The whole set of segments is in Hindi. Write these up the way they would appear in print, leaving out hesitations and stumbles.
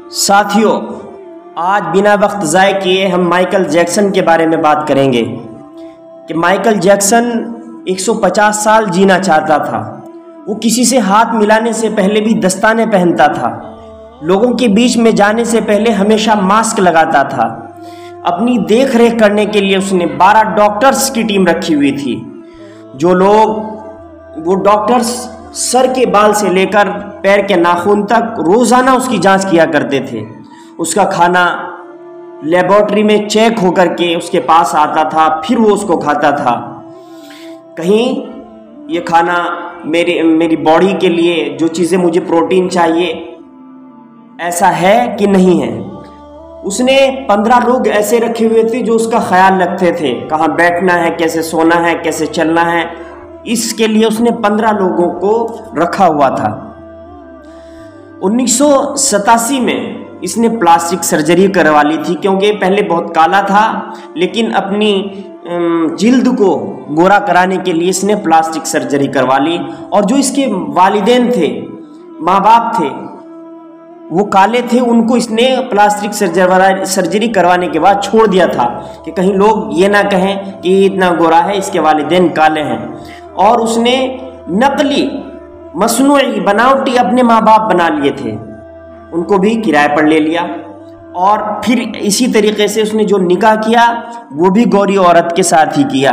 साथियों, आज बिना वक्त ज़ाय किए हम माइकल जैक्सन के बारे में बात करेंगे कि माइकल जैक्सन 150 साल जीना चाहता था। वो किसी से हाथ मिलाने से पहले भी दस्ताने पहनता था। लोगों के बीच में जाने से पहले हमेशा मास्क लगाता था। अपनी देख रेख करने के लिए उसने 12 डॉक्टर्स की टीम रखी हुई थी। वो डॉक्टर्स सर के बाल से लेकर पैर के नाखून तक रोज़ाना उसकी जांच किया करते थे। उसका खाना लेबोरेटरी में चेक होकर के उसके पास आता था, फिर वो उसको खाता था। कहीं ये खाना मेरी बॉडी के लिए जो चीज़ें मुझे प्रोटीन चाहिए ऐसा है कि नहीं है। उसने 15 लोग ऐसे रखे हुए थे जो उसका ख्याल रखते थे, कहाँ बैठना है, कैसे सोना है, कैसे चलना है। इसके लिए उसने 15 लोगों को रखा हुआ था। 1987 में इसने प्लास्टिक सर्जरी करवा ली थी, क्योंकि पहले बहुत काला था, लेकिन अपनी जिल्द को गोरा कराने के लिए इसने प्लास्टिक सर्जरी करवा ली। और जो इसके वालिदैन थे, माँ बाप थे, वो काले थे, उनको इसने प्लास्टिक सर्जरी करवाने के बाद छोड़ दिया था कि कहीं लोग ये ना कहें कि इतना गोरा है, इसके वालिदैन काले हैं। और उसने नकली मसनूई बनावटी अपने माँ बाप बना लिए थे, उनको भी किराए पर ले लिया। और फिर इसी तरीके से उसने जो निकाह किया वो भी गोरी औरत के साथ ही किया।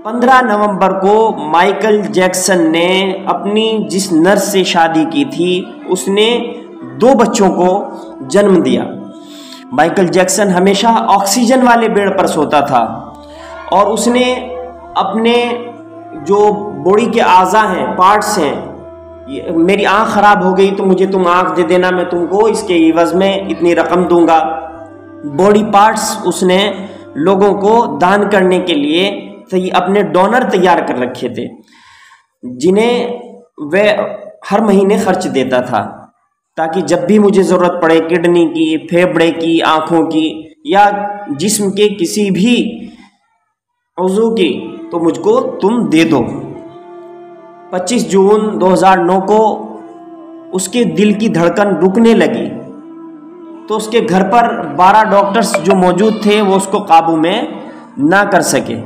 15 नवंबर को माइकल जैक्सन ने अपनी जिस नर्स से शादी की थी उसने 2 बच्चों को जन्म दिया। माइकल जैक्सन हमेशा ऑक्सीजन वाले बेड पर सोता था और उसने अपने जो बॉडी के आज़ा हैं, पार्ट्स हैं, मेरी आँख ख़राब हो गई तो मुझे तुम आँख दे देना, मैं तुमको इसके इवज़ में इतनी रकम दूंगा। बॉडी पार्ट्स उसने लोगों को दान करने के लिए अपने डोनर तैयार कर रखे थे, जिन्हें वह हर महीने खर्च देता था, ताकि जब भी मुझे ज़रूरत पड़े किडनी की, फेफड़े की, आँखों की या जिस्म के किसी भी उज़ू की, तो मुझको तुम दे दो। 25 जून 2009 को उसके दिल की धड़कन रुकने लगी तो उसके घर पर 12 डॉक्टर्स जो मौजूद थे वो उसको काबू में ना कर सके।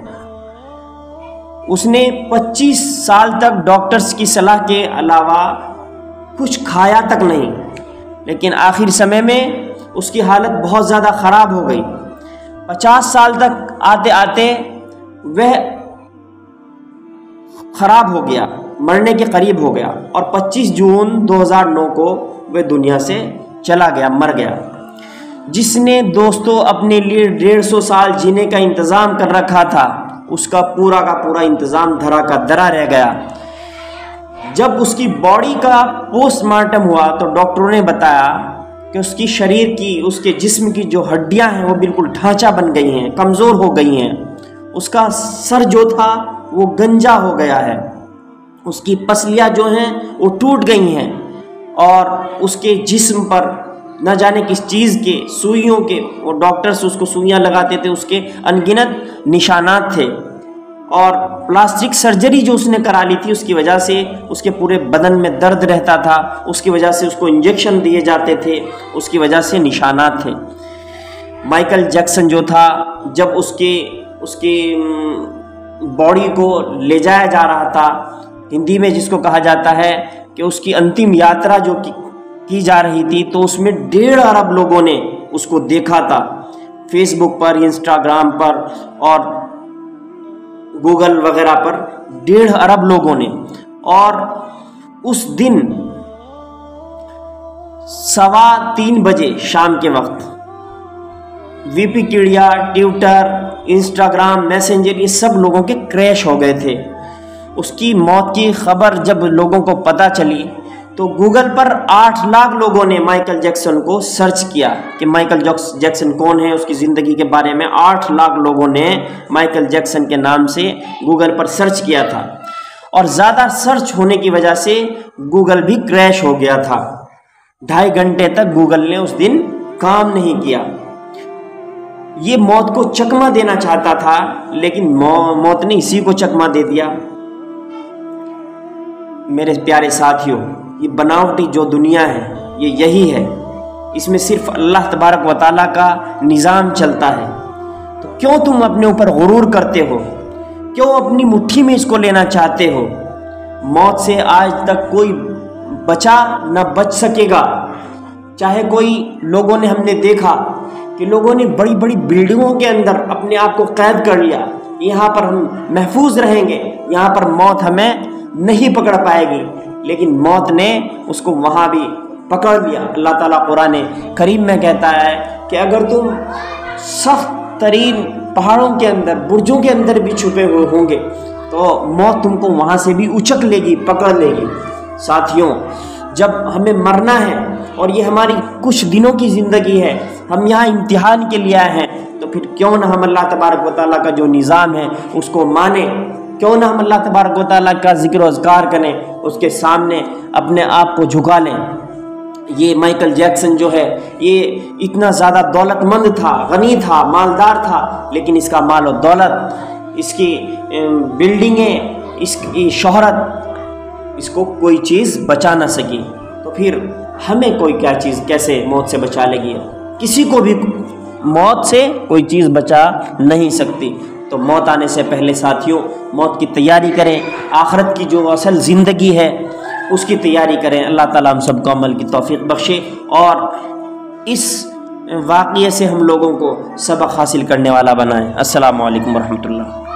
उसने 25 साल तक डॉक्टर्स की सलाह के अलावा कुछ खाया तक नहीं, लेकिन आखिर समय में उसकी हालत बहुत ज़्यादा ख़राब हो गई। 50 साल तक आते आते वह ख़राब हो गया, मरने के करीब हो गया और 25 जून 2009 को वह दुनिया से चला गया, मर गया। जिसने दोस्तों अपने लिए 150 साल जीने का इंतज़ाम कर रखा था, उसका पूरा का पूरा इंतज़ाम धरा का धरा रह गया। जब उसकी बॉडी का पोस्टमार्टम हुआ तो डॉक्टरों ने बताया कि उसकी शरीर की, उसके जिस्म की जो हड्डियां हैं वो बिल्कुल ढांचा बन गई हैं, कमज़ोर हो गई हैं। उसका सर जो था वो गंजा हो गया है, उसकी पसलियां जो हैं वो टूट गई हैं और उसके जिस्म पर न जाने किस चीज़ के सुइयों के, वो डॉक्टर्स उसको सुइयां लगाते थे, उसके अनगिनत निशानात थे। और प्लास्टिक सर्जरी जो उसने करा ली थी उसकी वजह से उसके पूरे बदन में दर्द रहता था, उसकी वजह से उसको इंजेक्शन दिए जाते थे, उसकी वजह से निशानात थे। माइकल जैक्सन जो था, जब उसके बॉडी को ले जाया जा रहा था, हिंदी में जिसको कहा जाता है कि उसकी अंतिम यात्रा जो की जा रही थी, तो उसमें 1.5 अरब लोगों ने उसको देखा था, फेसबुक पर, इंस्टाग्राम पर और गूगल वगैरह पर 1.5 अरब लोगों ने। और उस दिन 3:15 बजे शाम के वक्त विकिपीडिया, ट्विटर, इंस्टाग्राम, मैसेंजर, ये सब लोगों के क्रैश हो गए थे। उसकी मौत की खबर जब लोगों को पता चली तो गूगल पर 8 लाख लोगों ने माइकल जैक्सन को सर्च किया कि माइकल जैक्सन कौन है, उसकी ज़िंदगी के बारे में 8 लाख लोगों ने माइकल जैक्सन के नाम से गूगल पर सर्च किया था। और ज़्यादा सर्च होने की वजह से गूगल भी क्रैश हो गया था। 2.5 घंटे तक गूगल ने उस दिन काम नहीं किया। ये मौत को चकमा देना चाहता था, लेकिन मौत ने इसी को चकमा दे दिया। मेरे प्यारे साथियों, ये बनावटी जो दुनिया है ये यही है इसमें सिर्फ अल्लाह तबारक व तआला का निज़ाम चलता है। तो क्यों तुम अपने ऊपर गुरूर करते हो, क्यों अपनी मुट्ठी में इसको लेना चाहते हो? मौत से आज तक कोई बचा न बच सकेगा। चाहे कोई लोगों ने, हमने देखा कि लोगों ने बड़ी बड़ी बिल्डिंगों के अंदर अपने आप को कैद कर लिया, यहाँ पर हम महफूज रहेंगे, यहाँ पर मौत हमें नहीं पकड़ पाएगी, लेकिन मौत ने उसको वहाँ भी पकड़ लिया। अल्लाह ताला कुरान करीम में कहता है कि अगर तुम सख्त तरीन पहाड़ों के अंदर, बुर्जों के अंदर भी छुपे हुए होंगे तो मौत तुमको वहाँ से भी उचक लेगी, पकड़ लेगी। साथियों, जब हमें मरना है और ये हमारी कुछ दिनों की ज़िंदगी है, हम यहाँ इम्तिहान के लिए आए हैं, तो फिर क्यों ना हम अल्लाह तबारक व तआला का जो निज़ाम है उसको माने, क्यों ना हम अल्लाह तबारक व तआला का ज़िक्र अज़कार करें, उसके सामने अपने आप को झुका लें। ये माइकल जैक्सन जो है, ये इतना ज़्यादा दौलतमंद था, गनी था, मालदार था, लेकिन इसका माल और दौलत, इसकी बिल्डिंगें, इसकी शोहरत, इसको कोई चीज़ बचा ना सकी। तो फिर हमें कोई क्या चीज़ कैसे मौत से बचा लेगी? किसी को भी मौत से कोई चीज़ बचा नहीं सकती। तो मौत आने से पहले साथियों, मौत की तैयारी करें, आखिरत की जो असल ज़िंदगी है उसकी तैयारी करें। अल्लाह ताला हम सबको अमल की तौफीक बख्शे और इस वाक़ये से हम लोगों को सबक हासिल करने वाला बनाए। अस्सलामु अलैकुम वरहमतुल्लाह।